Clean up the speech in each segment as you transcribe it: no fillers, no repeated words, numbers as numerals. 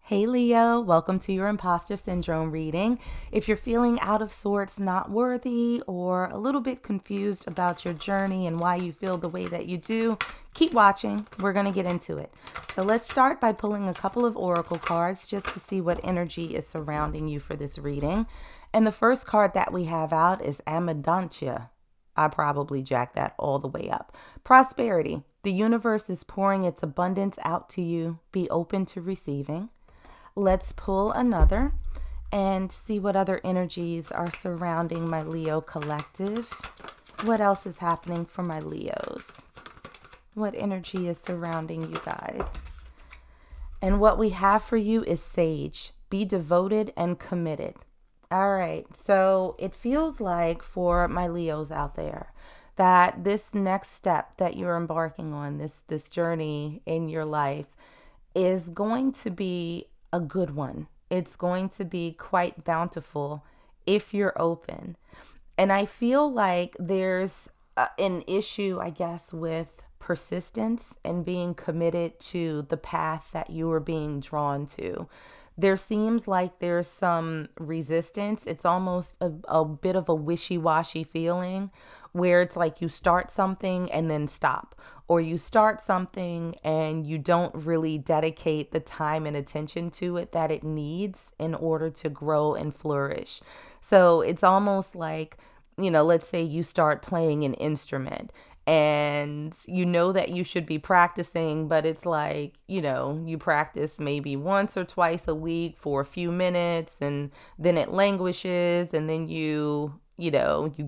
Hey Leo, welcome to your Imposter Syndrome reading. If you're feeling out of sorts, not worthy, or a little bit confused about your journey and why you feel the way that you do, keep watching. We're going to get into it. So let's start by pulling a couple of oracle cards just to see what energy is surrounding you for this reading. And the first card that we have out is Abundantia. I probably jacked that all the way up. Prosperity. The universe is pouring its abundance out to you. Be open to receiving. Let's pull another and see what other energies are surrounding my Leo collective. What else is happening for my Leos? What energy is surrounding you guys? And what we have for you is Sage. Be devoted and committed. All right, so it feels like for my Leos out there that this next step that you're embarking on, this journey in your life, is going to be a good one. It's going to be quite bountiful if you're open. And I feel like there's an issue, I guess, with persistence and being committed to the path that you are being drawn to. There seems like there's some resistance. It's almost a bit of a wishy-washy feeling where it's like you start something and then stop, or you start something and you don't really dedicate the time and attention to it that it needs in order to grow and flourish. So it's almost like, let's say you start playing an instrument and you know that you should be practicing, but it's like, you practice maybe once or twice a week for a few minutes and then it languishes, and then you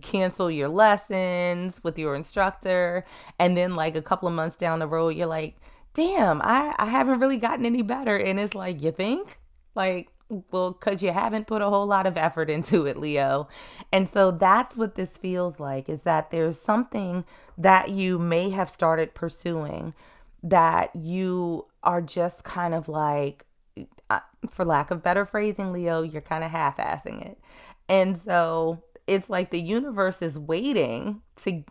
cancel your lessons with your instructor. And then like a couple of months down the road, you're like, damn, I haven't really gotten any better. And it's like, you think? Like, well, because you haven't put a whole lot of effort into it, Leo. And so that's what this feels like, is that there's something that you may have started pursuing that you are just kind of like, for lack of better phrasing, Leo, you're kind of half-assing it. And so it's like the universe is waiting to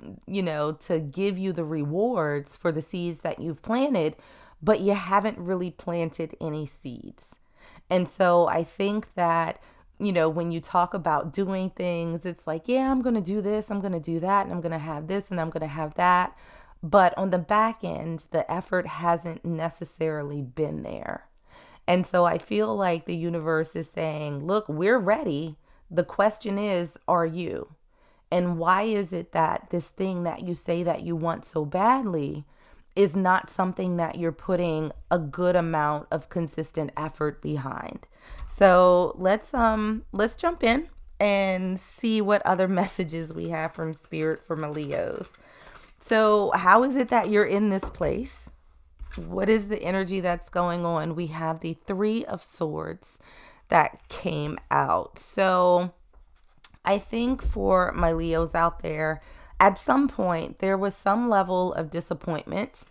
give you the rewards for the seeds that you've planted, but you haven't really planted any seeds. And so I think that, when you talk about doing things, it's like, yeah, I'm going to do this, I'm going to do that, and I'm going to have this, and I'm going to have that. But on the back end, the effort hasn't necessarily been there. And so I feel like the universe is saying, look, we're ready. The question is, are you? And why is it that this thing that you say that you want so badly is not something that you're putting a good amount of consistent effort behind? So let's jump in and see what other messages we have from Spirit for my Leos. So how is it that you're in this place? What is the energy that's going on? We have the Three of Swords that came out. So I think for my Leos out there, at some point there was some level of disappointment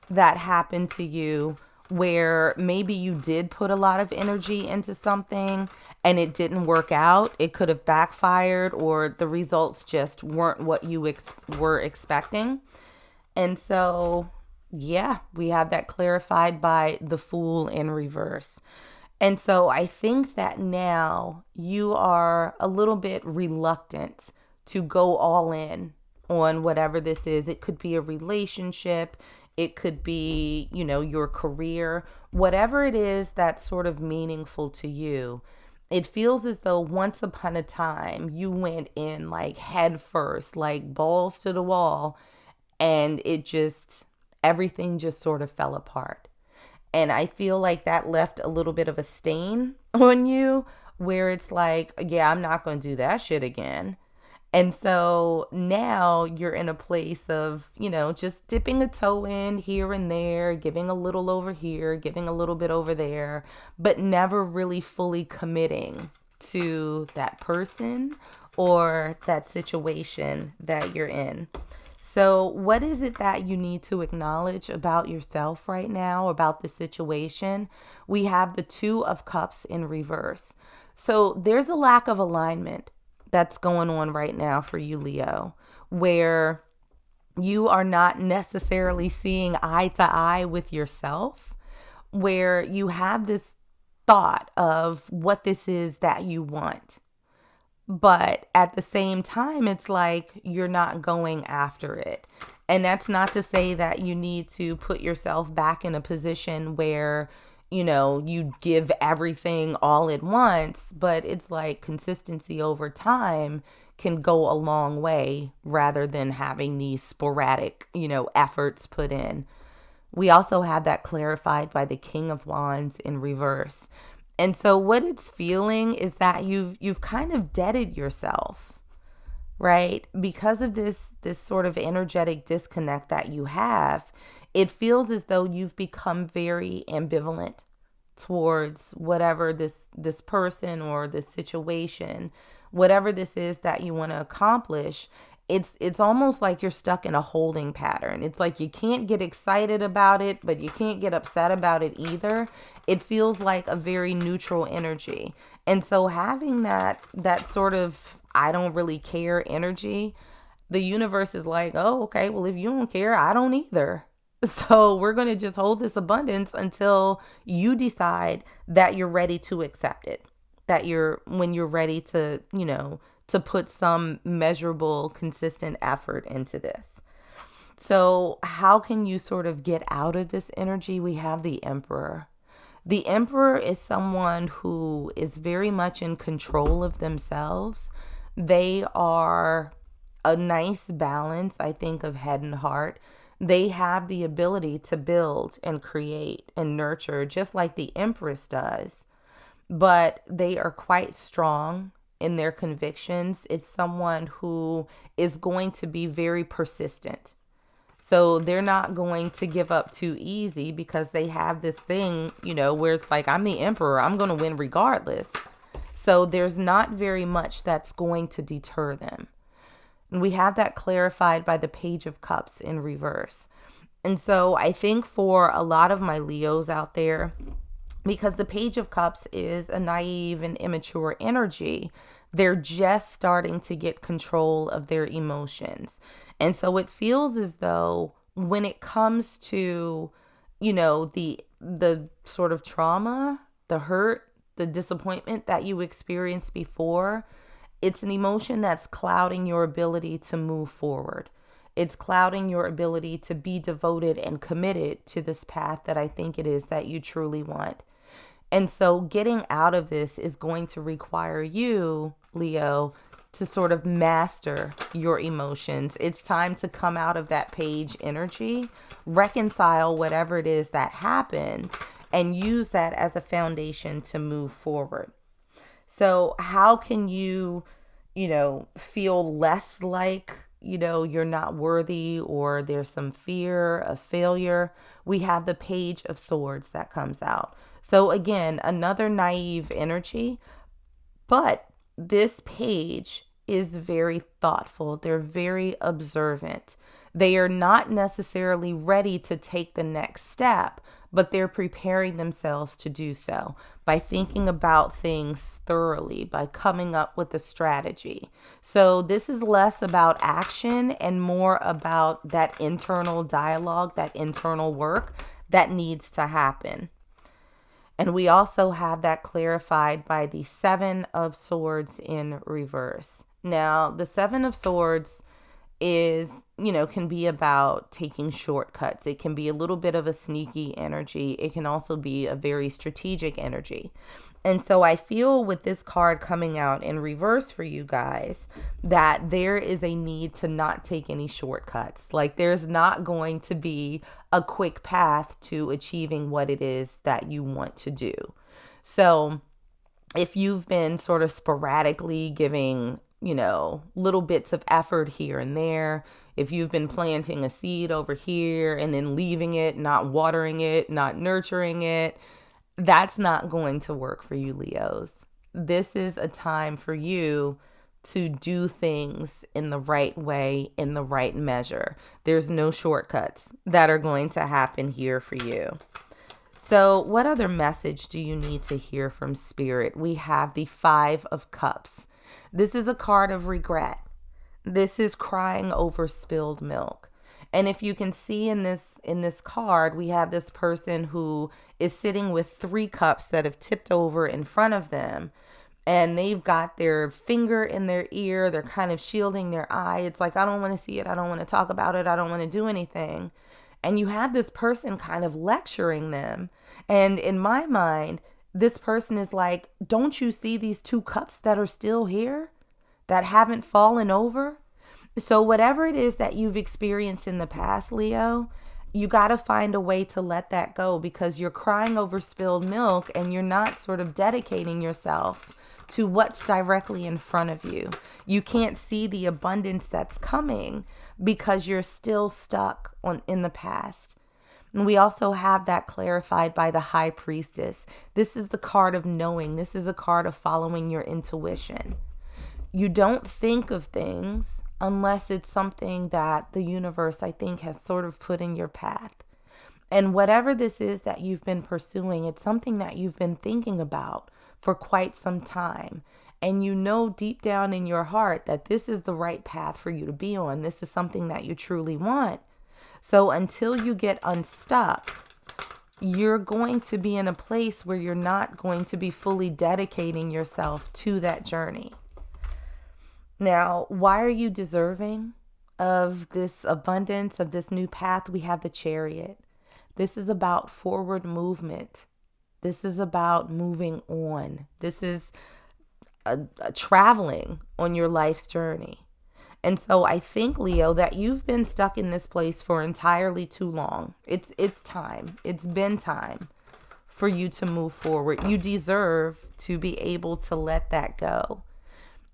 that happened to you where maybe you did put a lot of energy into something and it didn't work out. It could have backfired, or the results just weren't what you were expecting. And so, yeah, we have that clarified by the Fool in reverse. And so I think that now you are a little bit reluctant to go all in on whatever this is. It could be a relationship. It could be, your career, whatever it is that's sort of meaningful to you. It feels as though once upon a time you went in like head first, like balls to the wall, and everything just sort of fell apart. And I feel like that left a little bit of a stain on you where it's like, yeah, I'm not going to do that shit again. And so now you're in a place of, just dipping a toe in here and there, giving a little over here, giving a little bit over there, but never really fully committing to that person or that situation that you're in. So what is it that you need to acknowledge about yourself right now, about the situation? We have the Two of Cups in reverse. So there's a lack of alignment that's going on right now for you, Leo, where you are not necessarily seeing eye to eye with yourself, where you have this thought of what this is that you want. But at the same time, it's like you're not going after it. And that's not to say that you need to put yourself back in a position where, you give everything all at once, but it's like consistency over time can go a long way rather than having these sporadic, efforts put in. We also have that clarified by the King of Wands in reverse. And so what it's feeling is that you've kind of deaded yourself, right? Because of this sort of energetic disconnect that you have, it feels as though you've become very ambivalent towards whatever this person or this situation, whatever this is that you want to accomplish. It's almost like you're stuck in a holding pattern. It's like you can't get excited about it, but you can't get upset about it either. It feels like a very neutral energy. And so having that sort of I don't really care energy, the universe is like, oh, okay, well, if you don't care, I don't either. So we're going to just hold this abundance until you decide that you're ready to accept it, when you're ready to, to put some measurable, consistent effort into this. So how can you sort of get out of this energy? We have the Emperor. The Emperor is someone who is very much in control of themselves. They are a nice balance, I think, of head and heart. They have the ability to build and create and nurture just like the Empress does, but they are quite strong in their convictions. It's someone who is going to be very persistent. So they're not going to give up too easy because they have this thing, where it's like, I'm the Emperor, I'm going to win regardless. So there's not very much that's going to deter them. And we have that clarified by the Page of Cups in reverse. And so I think for a lot of my Leos out there, because the Page of Cups is a naive and immature energy, they're just starting to get control of their emotions. And so it feels as though when it comes to, the sort of trauma, the hurt, the disappointment that you experienced before, it's an emotion that's clouding your ability to move forward. It's clouding your ability to be devoted and committed to this path that I think it is that you truly want. And so getting out of this is going to require you, Leo, to sort of master your emotions. It's time to come out of that page energy, reconcile whatever it is that happened, and use that as a foundation to move forward. So how can you, feel less like, you're not worthy or there's some fear of failure? We have the Page of Swords that comes out. So again, another naive energy, but this page is very thoughtful. They're very observant. They are not necessarily ready to take the next step, but they're preparing themselves to do so by thinking about things thoroughly, by coming up with a strategy. So this is less about action and more about that internal dialogue, that internal work that needs to happen. And we also have that clarified by the Seven of Swords in reverse. Now, the Seven of Swords is, can be about taking shortcuts. It can be a little bit of a sneaky energy. It can also be a very strategic energy. And so I feel with this card coming out in reverse for you guys, that there is a need to not take any shortcuts. Like there's not going to be a quick path to achieving what it is that you want to do. So if you've been sort of sporadically giving, little bits of effort here and there, if you've been planting a seed over here and then leaving it, not watering it, not nurturing it, that's not going to work for you, Leos. This is a time for you to do things in the right way, in the right measure. There's no shortcuts that are going to happen here for you. So what other message do you need to hear from Spirit? We have the Five of Cups. This is a card of regret. This is crying over spilled milk. And if you can see in this card, we have this person who is sitting with 3 cups that have tipped over in front of them. And they've got their finger in their ear. They're kind of shielding their eye. It's like, I don't want to see it. I don't want to talk about it. I don't want to do anything. And you have this person kind of lecturing them. And in my mind, this person is like, don't you see these 2 cups that are still here, that haven't fallen over? So whatever it is that you've experienced in the past, Leo, you got to find a way to let that go, because you're crying over spilled milk and you're not sort of dedicating yourself to what's directly in front of you. You can't see the abundance that's coming because you're still stuck in the past. And we also have that clarified by the High Priestess. This is the card of knowing. This is a card of following your intuition. You don't think of things unless it's something that the universe, I think, has sort of put in your path. And whatever this is that you've been pursuing, it's something that you've been thinking about for quite some time. And you know deep down in your heart that this is the right path for you to be on. This is something that you truly want. So until you get unstuck, you're going to be in a place where you're not going to be fully dedicating yourself to that journey. Now, why are you deserving of this abundance, of this new path? We have the Chariot. This is about forward movement. This is about moving on. This is a traveling on your life's journey. And so I think, Leo, that you've been stuck in this place for entirely too long. It's time. It's been time for you to move forward. You deserve to be able to let that go.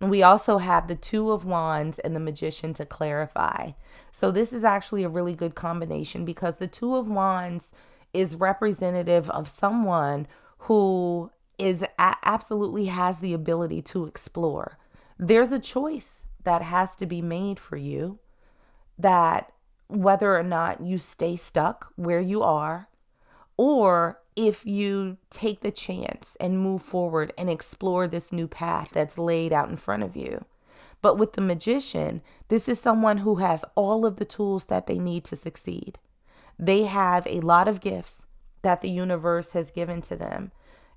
We also have the 2 of Wands and the Magician to clarify. So this is actually a really good combination, because the 2 of Wands is representative of someone who absolutely has the ability to explore. There's a choice that has to be made for you, that whether or not you stay stuck where you are, or if you take the chance and move forward and explore this new path that's laid out in front of you. But with the Magician, this is someone who has all of the tools that they need to succeed. They have a lot of gifts that the universe has given to them.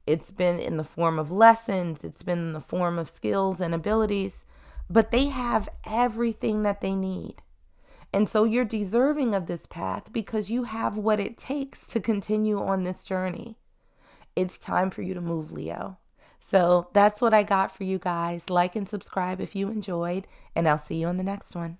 It's been in the form of lessons. It's been in the form of skills and abilities, but they have everything that they need. And so you're deserving of this path because you have what it takes to continue on this journey. It's time for you to move, Leo. So that's what I got for you guys. Like and subscribe if you enjoyed, and I'll see you on the next one.